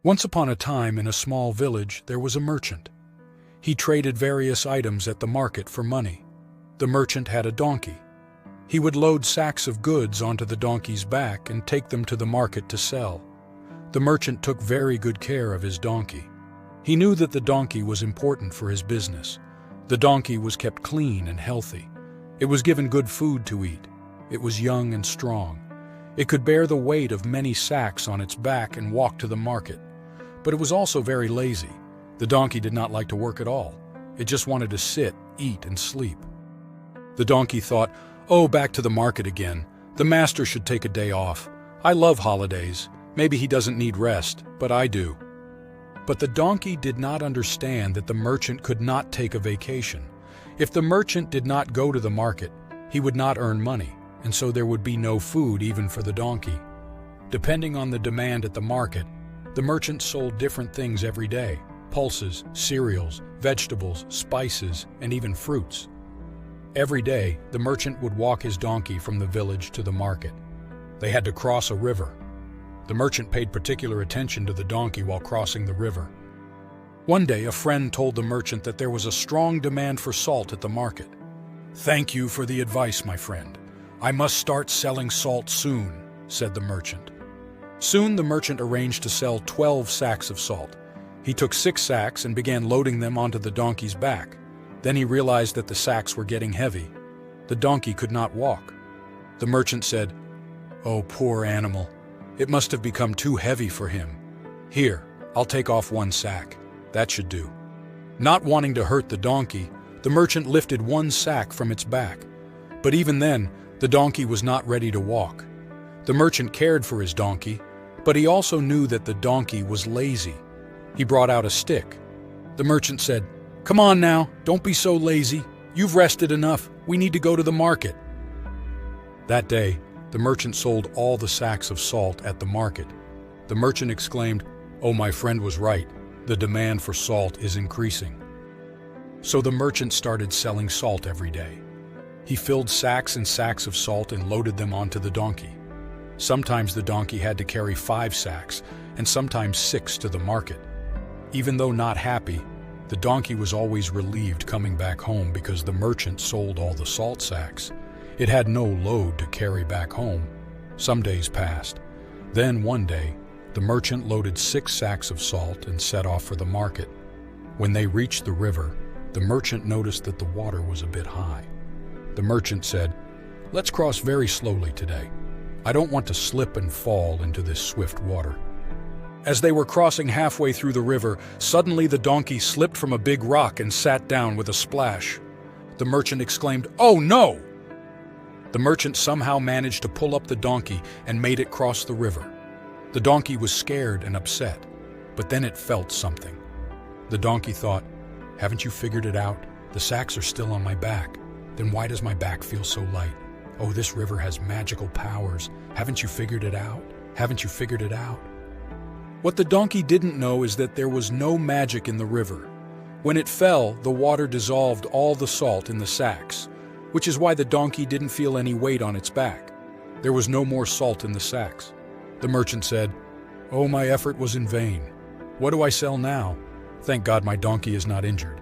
Once upon a time in a small village there was a merchant. He traded various items at the market for money. The merchant had a donkey. He would load sacks of goods onto the donkey's back and take them to the market to sell. The merchant took very good care of his donkey. He knew that the donkey was important for his business. The donkey was kept clean and healthy. It was given good food to eat. It was young and strong. It could bear the weight of many sacks on its back and walk to the market. But it was also very lazy. The donkey did not like to work at all. It just wanted to sit, eat, and sleep. The donkey thought, "Oh, back to the market again. The master should take a day off. I love holidays. Maybe he doesn't need rest, but I do." But the donkey did not understand that the merchant could not take a vacation. If the merchant did not go to the market, he would not earn money, and so there would be no food even for the donkey. Depending on the demand at the market, the merchant sold different things every day: pulses, cereals, vegetables, spices, and even fruits. Every day, the merchant would walk his donkey from the village to the market. They had to cross a river. The merchant paid particular attention to the donkey while crossing the river. One day, a friend told the merchant that there was a strong demand for salt at the market. "Thank you for the advice, my friend. I must start selling salt soon," said the merchant. Soon the merchant arranged to sell 12 sacks of salt. He took 6 sacks and began loading them onto the donkey's back. Then he realized that the sacks were getting heavy. The donkey could not walk. The merchant said, "Oh, poor animal. It must have become too heavy for him. Here, I'll take off 1 sack. That should do." Not wanting to hurt the donkey, the merchant lifted 1 sack from its back. But even then, the donkey was not ready to walk. The merchant cared for his donkey, but he also knew that the donkey was lazy. He brought out a stick. The merchant said, "Come on now, don't be so lazy. You've rested enough. We need to go to the market." That day, the merchant sold all the sacks of salt at the market. The merchant exclaimed, "Oh, my friend was right. The demand for salt is increasing." So the merchant started selling salt every day. He filled sacks and sacks of salt and loaded them onto the donkey. Sometimes the donkey had to carry 5 sacks, and sometimes 6 to the market. Even though not happy, the donkey was always relieved coming back home because the merchant sold all the salt sacks. It had no load to carry back home. Some days passed. Then one day, the merchant loaded 6 sacks of salt and set off for the market. When they reached the river, the merchant noticed that the water was a bit high. The merchant said, "Let's cross very slowly today. I don't want to slip and fall into this swift water." As they were crossing halfway through the river, suddenly the donkey slipped from a big rock and sat down with a splash. The merchant exclaimed, "Oh no!" The merchant somehow managed to pull up the donkey and made it cross the river. The donkey was scared and upset, but then it felt something. The donkey thought, "Haven't you figured it out? The sacks are still on my back. Then why does my back feel so light? Oh, this river has magical powers. Haven't you figured it out? Haven't you figured it out?" What the donkey didn't know is that there was no magic in the river. When it fell, the water dissolved all the salt in the sacks, which is why the donkey didn't feel any weight on its back. There was no more salt in the sacks. The merchant said, "Oh, my effort was in vain. What do I sell now? Thank God my donkey is not injured.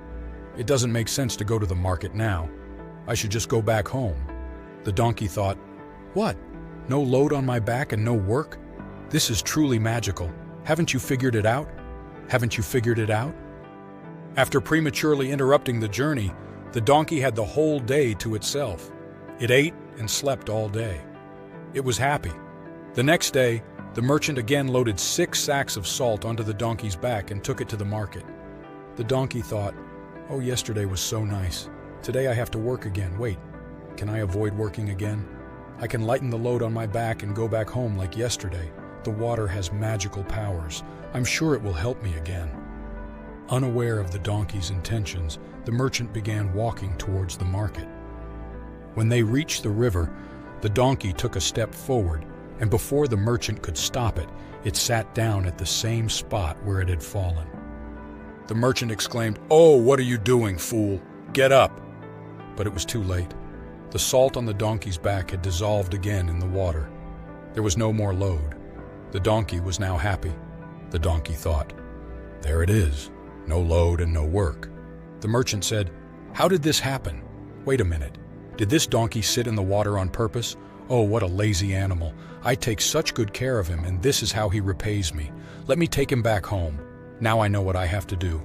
It doesn't make sense to go to the market now. I should just go back home." The donkey thought, "What? No load on my back and no work? This is truly magical. Haven't you figured it out? Haven't you figured it out?" After prematurely interrupting the journey, the donkey had the whole day to itself. It ate and slept all day. It was happy. The next day, the merchant again loaded 6 sacks of salt onto the donkey's back and took it to the market. The donkey thought, "Oh, yesterday was so nice. Today I have to work again. Wait, can I avoid working again? I can lighten the load on my back and go back home like yesterday. The water has magical powers. I'm sure it will help me again." Unaware of the donkey's intentions, the merchant began walking towards the market. When they reached the river, the donkey took a step forward, and before the merchant could stop it, it sat down at the same spot where it had fallen. The merchant exclaimed, "Oh, what are you doing, fool? Get up!" But it was too late. The salt on the donkey's back had dissolved again in the water. There was no more load. The donkey was now happy. The donkey thought, "There it is, no load and no work." The merchant said, "How did this happen? Wait a minute. Did this donkey sit in the water on purpose? Oh, what a lazy animal. I take such good care of him, and this is how he repays me. Let me take him back home. Now I know what I have to do."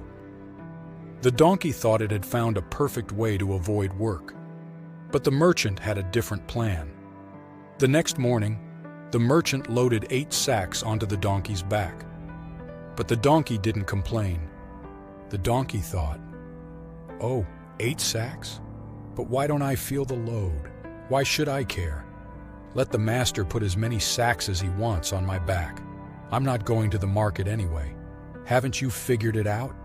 The donkey thought it had found a perfect way to avoid work. But the merchant had a different plan. The next morning, the merchant loaded 8 sacks onto the donkey's back. But the donkey didn't complain. The donkey thought, "Oh, 8 sacks? But why don't I feel the load? Why should I care? Let the master put as many sacks as he wants on my back. I'm not going to the market anyway. Haven't you figured it out?"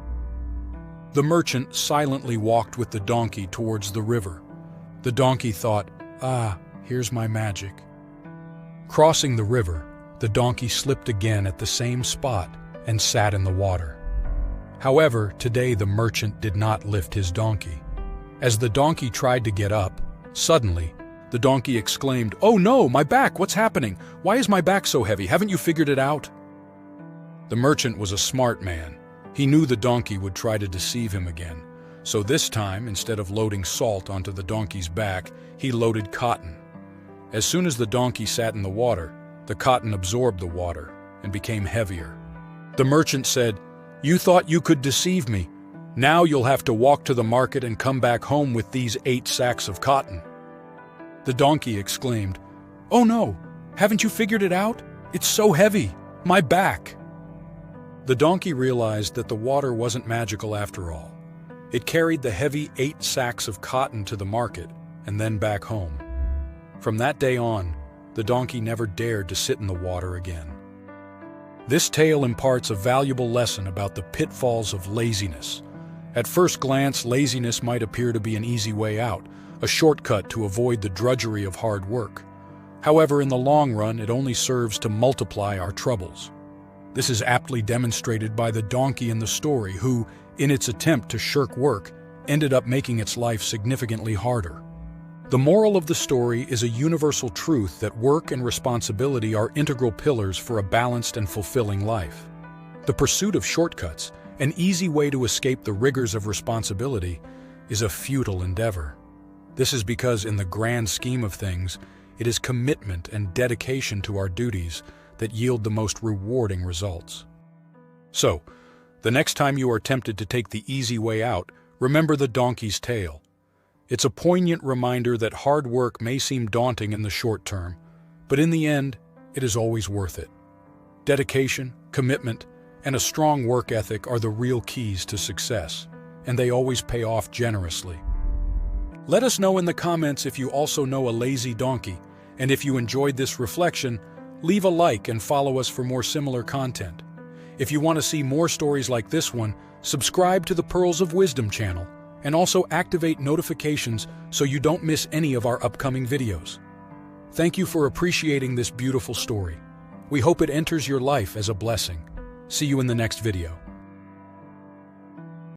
The merchant silently walked with the donkey towards the river. The donkey thought, "Ah, here's my magic." Crossing the river, the donkey slipped again at the same spot and sat in the water. However, today the merchant did not lift his donkey. As the donkey tried to get up, suddenly, the donkey exclaimed, "Oh no, my back, what's happening? Why is my back so heavy? Haven't you figured it out?" The merchant was a smart man. He knew the donkey would try to deceive him again. So this time, instead of loading salt onto the donkey's back, he loaded cotton. As soon as the donkey sat in the water, the cotton absorbed the water and became heavier. The merchant said, "You thought you could deceive me. Now you'll have to walk to the market and come back home with these 8 sacks of cotton." The donkey exclaimed, "Oh no, haven't you figured it out? It's so heavy, my back." The donkey realized that the water wasn't magical after all. It carried the heavy 8 sacks of cotton to the market and then back home. From that day on, the donkey never dared to sit in the water again. This tale imparts a valuable lesson about the pitfalls of laziness. At first glance, laziness might appear to be an easy way out, a shortcut to avoid the drudgery of hard work. However, in the long run, it only serves to multiply our troubles. This is aptly demonstrated by the donkey in the story who, in its attempt to shirk work, ended up making its life significantly harder. The moral of the story is a universal truth that work and responsibility are integral pillars for a balanced and fulfilling life. The pursuit of shortcuts, an easy way to escape the rigors of responsibility, is a futile endeavor. This is because, in the grand scheme of things, it is commitment and dedication to our duties that yield the most rewarding results. So, the next time you are tempted to take the easy way out, remember the donkey's tale. It's a poignant reminder that hard work may seem daunting in the short term, but in the end, it is always worth it. Dedication, commitment, and a strong work ethic are the real keys to success, and they always pay off generously. Let us know in the comments if you also know a lazy donkey, and if you enjoyed this reflection, leave a like and follow us for more similar content. If you want to see more stories like this one, subscribe to the Pearls of Wisdom channel, and also activate notifications so you don't miss any of our upcoming videos. Thank you for appreciating this beautiful story. We hope it enters your life as a blessing. See you in the next video.